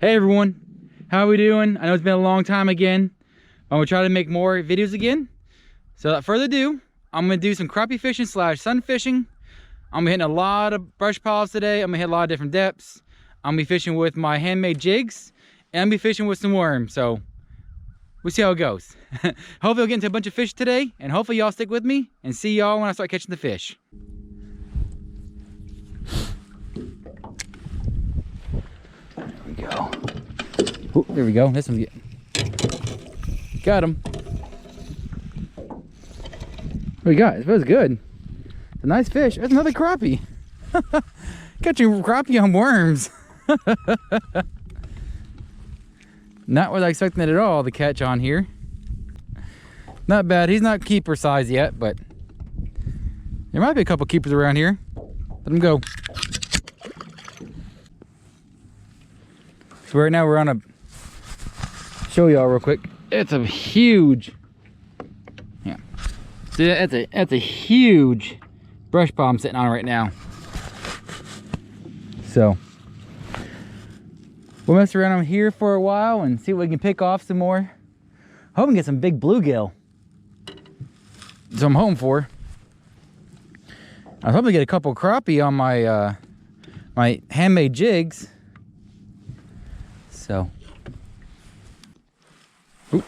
Hey everyone, how are we doing? I know it's been a long time again. I'm gonna try to make more videos again. So without further ado, I'm gonna do some crappie fishing / sun fishing. I'm gonna be hitting a lot of brush piles today. I'm gonna hit a lot of different depths. I'm gonna be fishing with my handmade jigs, and I'm gonna be fishing with some worms. So we'll see how it goes. Hopefully I'll get into a bunch of fish today, and hopefully y'all stick with me and see y'all when I start catching the fish. There we go. Ooh, there we go. This one's got him. What we got? It feels good. It's a nice fish. That's another crappie. Catching crappie on worms. Not what I expected at all to catch on here. Not bad. He's not keeper size yet, but there might be a couple keepers around here. Let him go. So right now we're on a, show y'all real quick. It's a huge, yeah. See, that's a huge brush pile I'm sitting on right now. So we'll mess around here for a while and see what we can pick off some more. Hope we can get some big bluegill. So I'm hoping for. I was hoping to get a couple crappie on my my handmade jigs. So. Oop.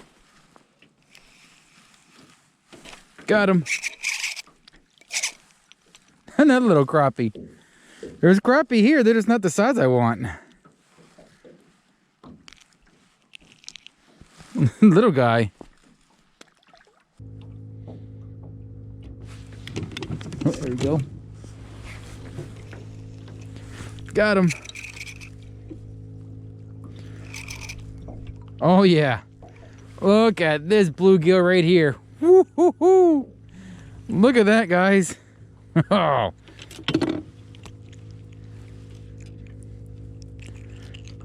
Got him. Another little crappie. There's crappie here, they're just not the size I want. Little guy. Oh, there we go. Got him. Oh yeah. Look at this bluegill right here. Woo-hoo-hoo. Look at that, guys. Oh.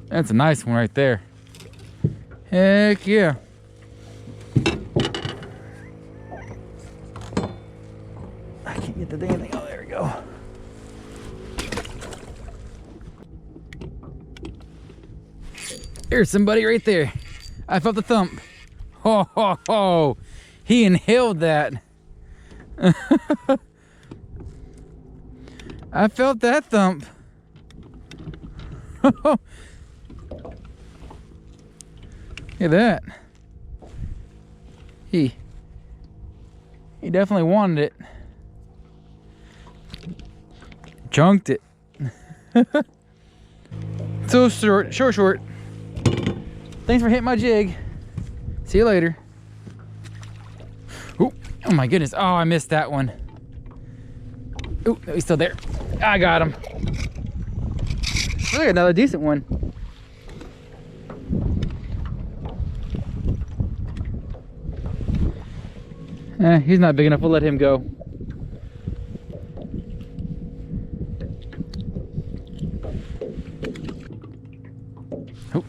That's a nice one right there. Heck yeah. I can't get the damn thing. Oh, there we go. There's somebody right there. I felt the thump. Ho ho ho. He inhaled that. I felt that thump. Look at that. He definitely wanted it. Chunked it. So short. Thanks for hitting my jig. See you later. Ooh, oh my goodness. Oh, I missed that one. Ooh, no, he's still there. I got him. Look, another decent one. He's not big enough. We'll let him go. Oh.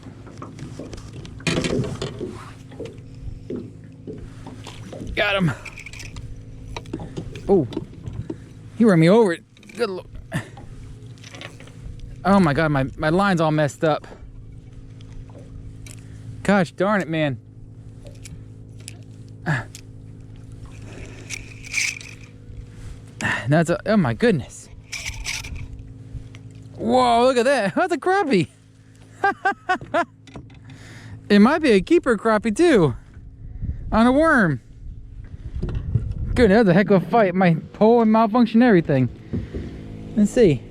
Got him. Oh, he ran me over. Good look. Oh my God, my line's all messed up. Gosh darn it, man. That's a, oh my goodness. Whoa, look at that. That's a crappie. It might be a keeper crappie too. On a worm. Good, that was a heck of a fight. My pole and malfunction everything. Let's see.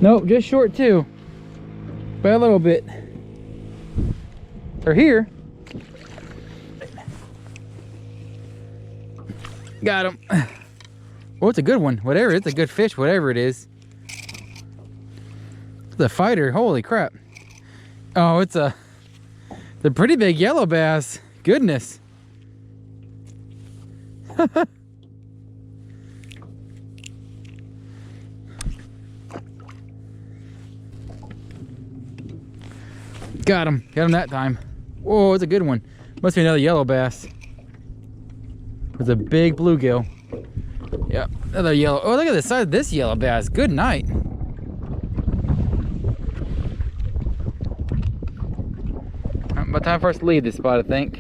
Nope, just short too. By a little bit. They're here. Got him. Oh, it's a good one. Whatever, it's a good fish, whatever it is. The fighter, holy crap. Oh, it's a pretty big yellow bass. Goodness. Got him that time. Whoa, it's a good one. Must be another yellow bass. It's a big bluegill. Yep, another yellow. Oh, look at the size of this yellow bass. Good night. about time for us to leave this spot, I think.